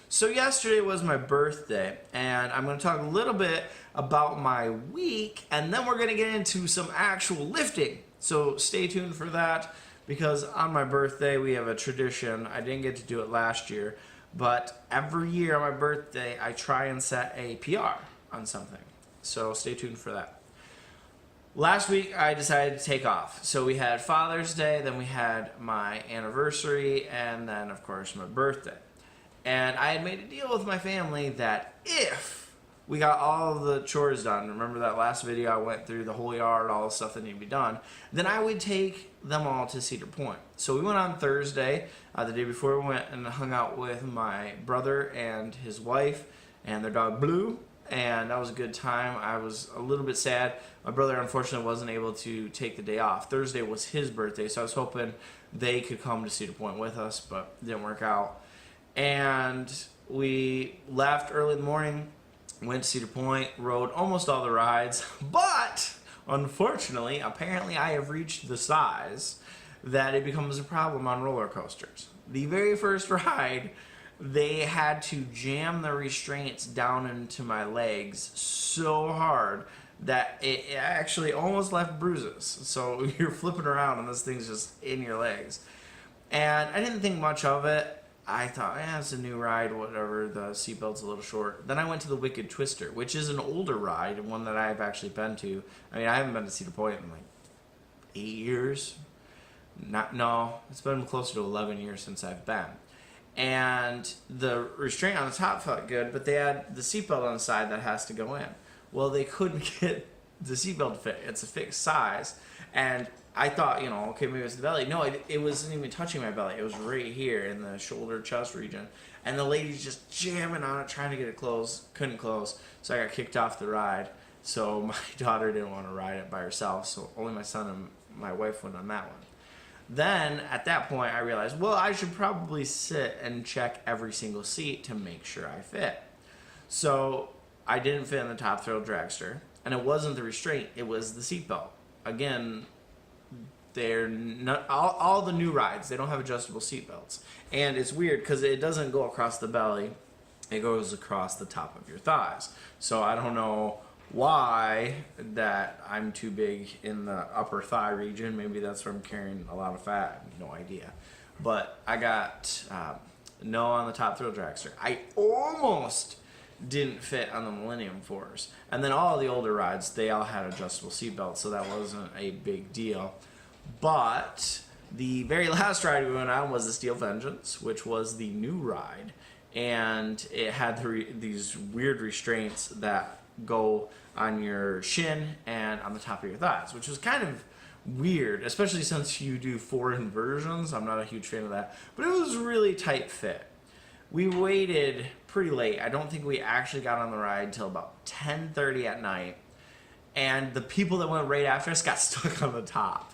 So yesterday was my birthday, and I'm going to talk a little bit about my week, and then we're going to get into some actual lifting. So stay tuned for that, because on my birthday we have a tradition. I didn't get to do it last year, but every year on my birthday I try and set a PR on something. So stay tuned for that. Last week I decided to take off. So we had Father's Day, then we had my anniversary, and then of course my birthday. And I had made a deal with my family that if we got all of the chores done, remember that last video I went through the whole yard, all the stuff that needed to be done, then I would take them all to Cedar Point. So we went on Thursday, the day before we went and hung out with my brother and his wife and their dog Blue, and that was a good time. I was a little bit sad. My brother unfortunately wasn't able to take the day off. Thursday was his birthday, so I was hoping they could come to Cedar Point with us, but it didn't work out. And we left early in the morning, went to Cedar Point, rode almost all the rides, but unfortunately, apparently I have reached the size that it becomes a problem on roller coasters. The very first ride, they had to jam the restraints down into my legs so hard that it actually almost left bruises. So you're flipping around and this thing's just in your legs. And I didn't think much of it. I thought, it's a new ride, whatever, the seatbelt's a little short. Then I went to the Wicked Twister, which is an older ride, one that I've actually been to. I mean, I haven't been to Cedar Point in like 8 years. No, it's been closer to 11 years since I've been. And the restraint on the top felt good, but they had the seatbelt on the side that has to go in. Well, they couldn't get the seatbelt to fit. It's a fixed size. And I thought, okay, maybe it's the belly. No, it wasn't even touching my belly. It was right here in the shoulder chest region. And the lady's just jamming on it, trying to get it closed. Couldn't close. So I got kicked off the ride. So my daughter didn't want to ride it by herself. So only my son and my wife went on that one. Then, at that point, I realized, well, I should probably sit and check every single seat to make sure I fit. So I didn't fit in the Top Thrill Dragster. And it wasn't the restraint. It was the seatbelt. Again, they're not all the new rides, they don't have adjustable seatbelts, and it's weird because it doesn't go across the belly, it goes across the top of your thighs. So I don't know why that I'm too big in the upper thigh region. Maybe that's where I'm carrying a lot of fat. No idea. But I got no on the Top Thrill Dragster. I almost didn't fit on the Millennium Force, and then all the older rides, they all had adjustable seatbelts, so that wasn't a big deal. But the very last ride we went on was the Steel Vengeance, which was the new ride, and it had these weird restraints that go on your shin and on the top of your thighs, which was kind of weird, especially since you do 4 inversions. I'm not a huge fan of that, but it was a really tight fit. We waited pretty late. I don't think we actually got on the ride till about 10:30 at night, and the people that went right after us got stuck on the top.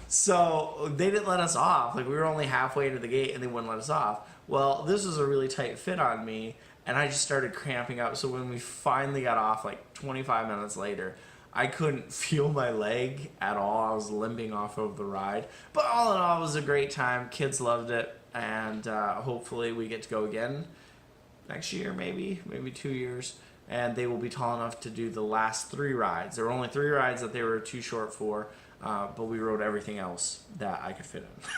So they didn't let us off. Like, we were only halfway to the gate and they wouldn't let us off. Well, this was a really tight fit on me, and I just started cramping up. So when we finally got off, like 25 minutes later, I couldn't feel my leg at all. I was limping off of the ride. But all in all, it was a great time. Kids loved it, and hopefully we get to go again next year, maybe 2 years. And they will be tall enough to do the last 3 rides. There were only 3 rides that they were too short for. But we rode everything else that I could fit in.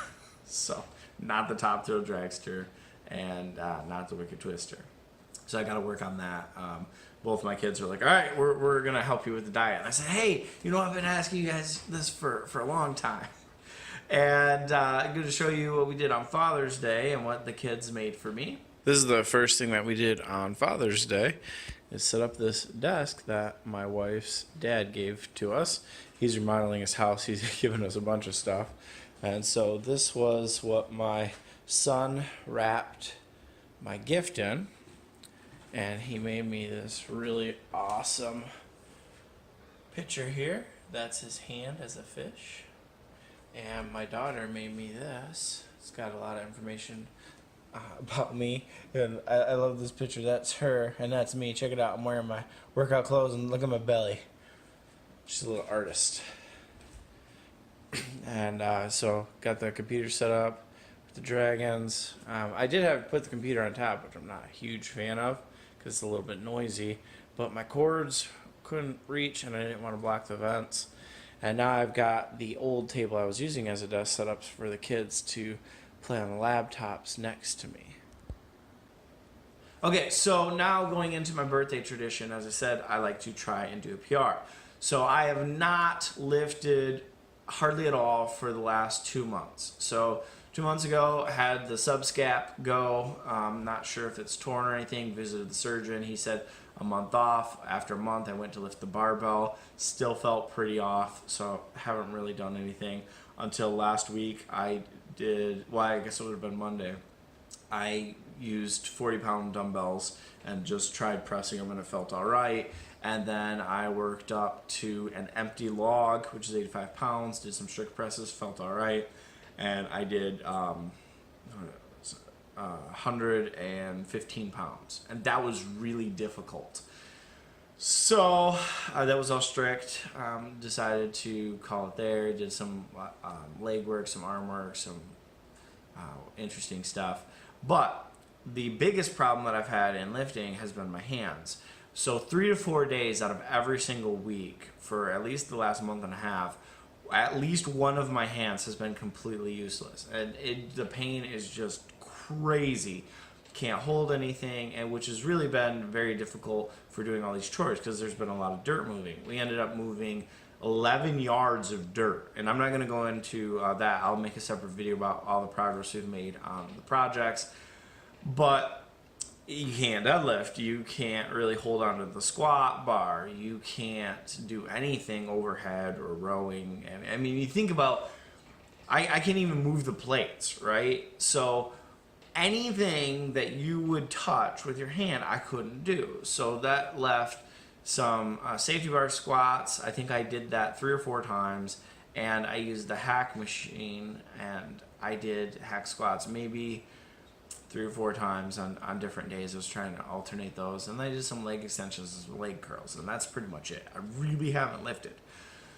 So, not the Top Thrill Dragster and not the Wicked Twister. So I got to work on that. Both my kids were like, all right, we're going to help you with the diet. And I said, hey, I've been asking you guys this for a long time. And I'm going to show you what we did on Father's Day and what the kids made for me. This is the first thing that we did on Father's Day, is set up this desk that my wife's dad gave to us. He's remodeling his house. He's given us a bunch of stuff. And so this was what my son wrapped my gift in. And he made me this really awesome picture here. That's his hand as a fish. And my daughter made me this. It's got a lot of information about me, and I love this picture. That's her and that's me. Check it out. I'm wearing my workout clothes and look at my belly. She's a little artist. And so got the computer set up, the Dragons. I did have to put the computer on top, which I'm not a huge fan of because it's a little bit noisy. But my cords couldn't reach, and I didn't want to block the vents. And now I've got the old table I was using as a desk set up for the kids to play on the laptops next to me. Okay, so now going into my birthday tradition, as I said, I like to try and do a PR. So I have not lifted hardly at all for the last 2 months. So 2 months ago, I had the subscap go. Not sure if it's torn or anything. Visited the surgeon. He said a month off. After a month, I went to lift the barbell. Still felt pretty off, so haven't really done anything until last week. I did, well, I guess it would have been Monday. I used 40-pound dumbbells and just tried pressing them, and it felt all right. And then I worked up to an empty log, which is 85 pounds, did some strict presses, felt all right. And I did 115 pounds, and that was really difficult. So that was all strict. Decided to call it there. Did some leg work, some arm work, some interesting stuff. But the biggest problem that I've had in lifting has been my hands. So 3 to 4 days out of every single week for at least the last month and a half, at least one of my hands has been completely useless. And the pain is just crazy. Can't hold anything, and which has really been very difficult for doing all these chores because there's been a lot of dirt moving. We ended up moving 11 yards of dirt, and I'm not going to go into that. I'll make a separate video about all the progress we've made on the projects. But you can't deadlift, you can't really hold onto the squat bar, you can't do anything overhead or rowing. And I mean, you think about, I can't even move the plates, right? So anything that you would touch with your hand, I couldn't do. So that left some safety bar squats. I think I did that 3 or 4 times, and I used the hack machine, and I did hack squats maybe 3 or 4 times on different days. I was trying to alternate those, and I did some leg extensions and leg curls, and that's pretty much it. I really haven't lifted.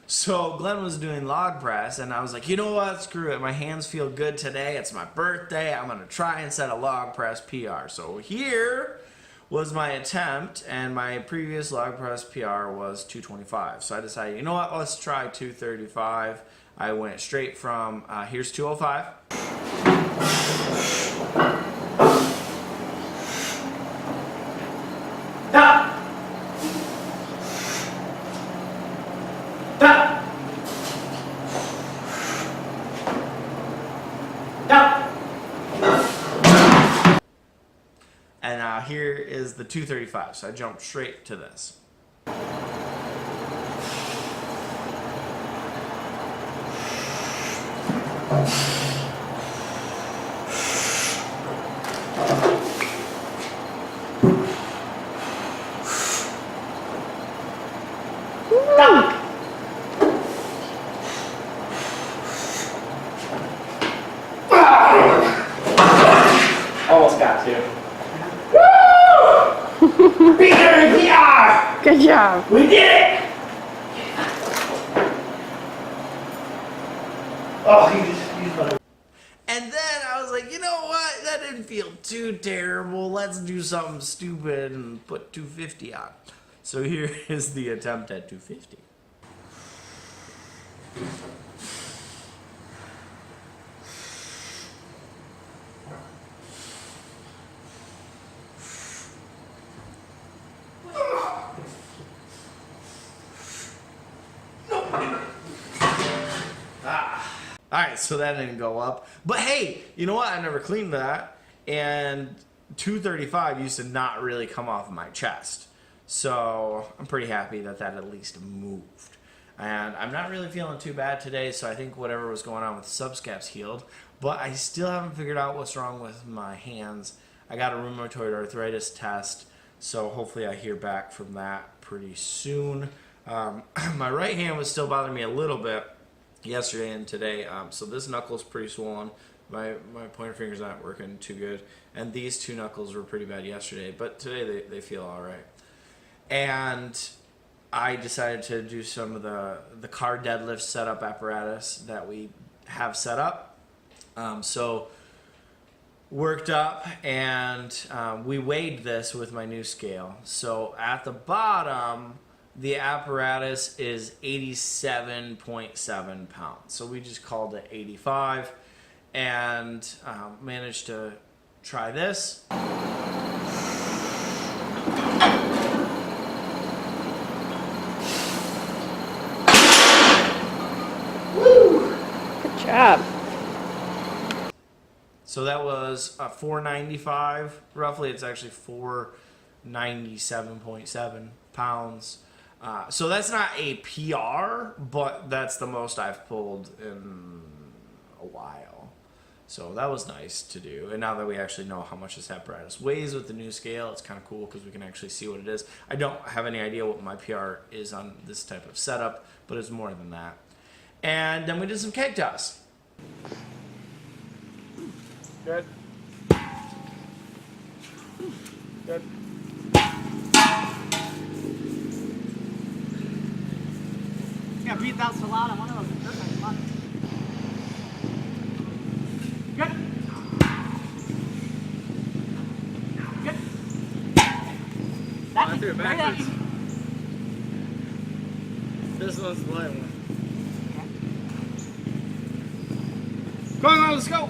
So Glenn was doing log press, and I was like, you know what, screw it. My hands feel good today. It's my birthday. I'm going to try and set a log press PR. So here was my attempt, and my previous log press PR was 225. So I decided, you know what, let's try 235. I went straight from, here's 205. And here is the 235, so I jumped straight to this. Almost got to. Peter, we are! Good job. We did it! Oh, he's And then I was like, you know what? That didn't feel too terrible. Let's do something stupid and put 250 on. So here is the attempt at 250. Alright, so that didn't go up. But hey, you know what? I never cleaned that. And 235 used to not really come off of my chest. So I'm pretty happy that that at least moved. And I'm not really feeling too bad today, so I think whatever was going on with the subscap's healed. But I still haven't figured out what's wrong with my hands. I got a rheumatoid arthritis test, so hopefully I hear back from that pretty soon. My right hand was still bothering me a little bit yesterday and today, so this knuckle's pretty swollen. My pointer finger's not working too good, and these 2 knuckles were pretty bad yesterday, but today they feel all right. And I decided to do some of the car deadlift setup apparatus that we have set up. So worked up, and we weighed this with my new scale. So at the bottom, the apparatus is 87.7 pounds. So we just called it 85, and managed to try this. Good job. So that was 495 roughly. It's actually 497.7 pounds. So that's not a PR, but that's the most I've pulled in a while. So that was nice to do. And now that we actually know how much this apparatus weighs with the new scale, it's kind of cool because we can actually see what it is. I don't have any idea what my PR is on this type of setup, but it's more than that. And then we did some keg toss. Good. Good. Yeah, beat that so loud. I wonder if it's perfect. Come on. Good. Good. I threw it backwards. This one's the light one. Go on, let's go.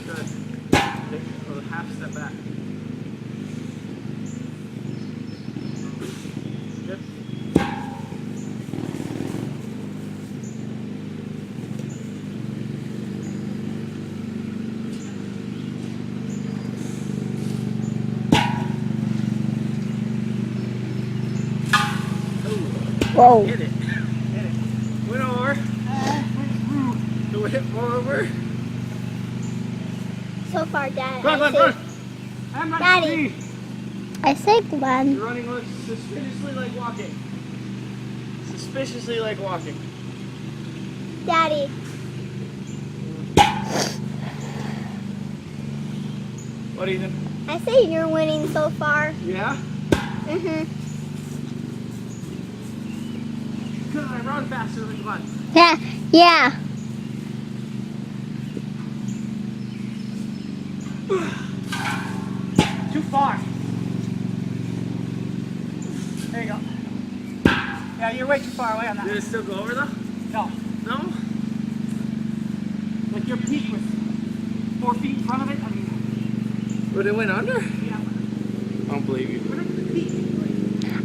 Good. Take a half step back. Good. Whoa. Hit it. Hit it. Went over. Go hit over. So far, Dad. Run, run, run. I'm not Daddy. free. I say Glenn. You're running like suspiciously like walking. Suspiciously like walking. Daddy. What do you think? I say you're winning so far. Yeah? Mhm. Because I run faster than Glenn. Yeah. Yeah. Too far. There you go. Yeah, you're way too far away on that. Did it still go over though? No. No? Like your peak was 4 feet in front of it. I mean, But it went under? yeah. I don't believe you. We're not the peak.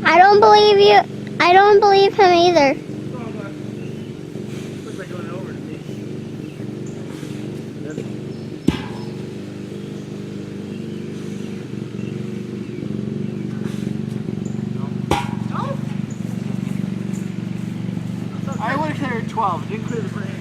I don't believe you. I don't believe him either. Go on, bud. Looks like going over to me. Good. No? I would have cleared 12. It didn't clear the frame.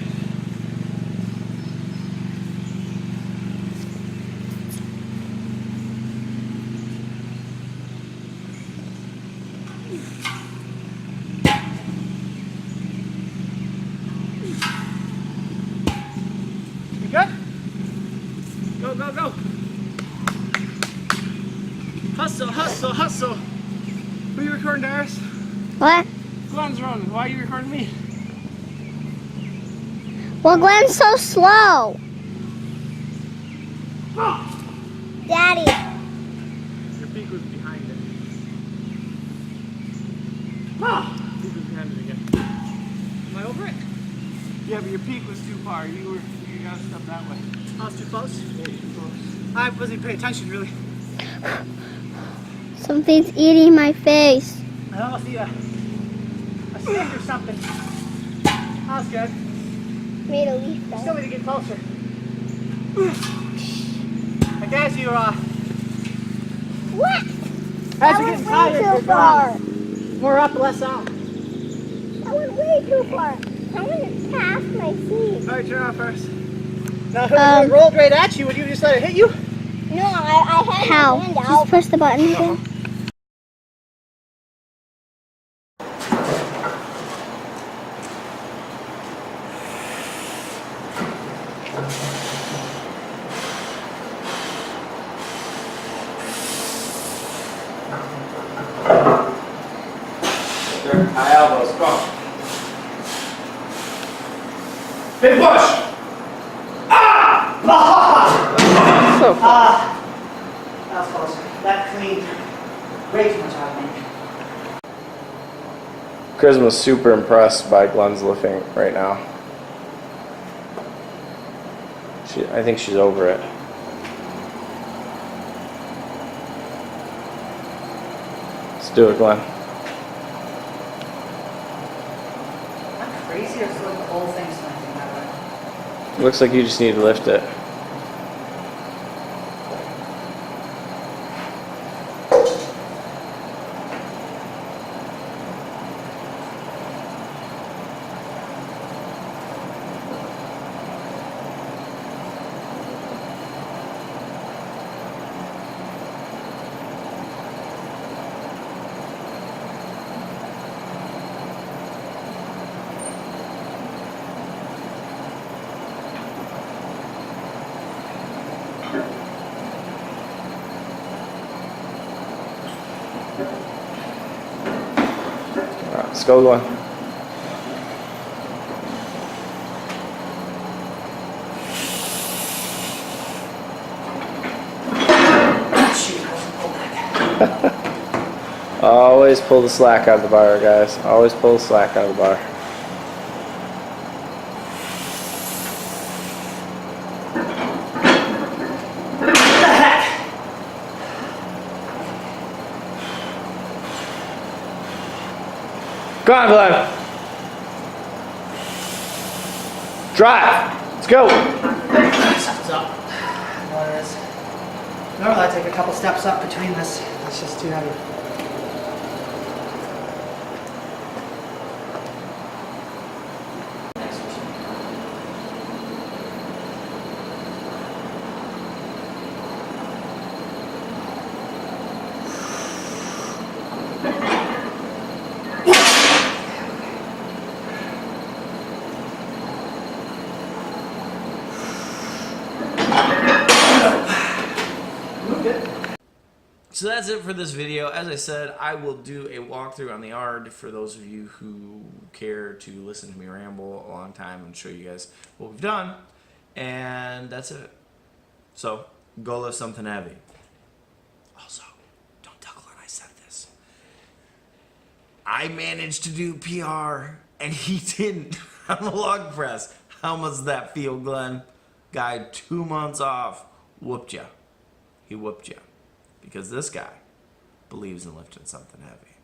You good? Go, go, go. Hustle, hustle, hustle. Who are you recording, Darius? What? Glenn's running. Why are you recording me? Well, Glenn's so slow. Daddy. Your peak was behind it. Ah! Peak was behind it again. Am I over it? Yeah, but your peak was too far. You gotta step that way. I was too close? Yeah, you're too close. I wasn't paying attention really. Something's eating my face. I almost see a snake or something. That was good. Made a leaf Still need to get closer. I guess you What? as That you're went getting way tired, too you're far. going more up, less out. That went way too far. I'm gonna pass my seat. Alright, turn on first. Now Um, it rolled right at you. Would you just let it hit you? No, I had my hand out. Just push the button thing. High elbows, go. Big push! So close. That was close. That cleaned way too much out of me. Charisma's super impressed by Glenn's lifting right now. I think she's over it. Let's do it, Glenn. Am I crazy or feel like the whole thing's slanting that way? Looks like you just need to lift it. Alright, let's go, Glenn. Shoot, I wasn't pulled back. Always pull the slack out of the bar, guys. Always pull the slack out of the bar. What the heck? Go on, Glenn. Drive. Let's go. Something's up. I know what it is. Normally I take a couple steps up between this. It's just too heavy. So that's it for this video. As I said, I will do a walkthrough on the ARD for those of you who care to listen to me ramble a long time and show you guys what we've done. And that's it. So, go lift something heavy. Also, don't tell Glenn I said this. I managed to do PR and he didn't on the log press. How much does that feel, Glenn? Guy 2 months off whooped ya. He whooped ya. Because this guy believes in lifting something heavy.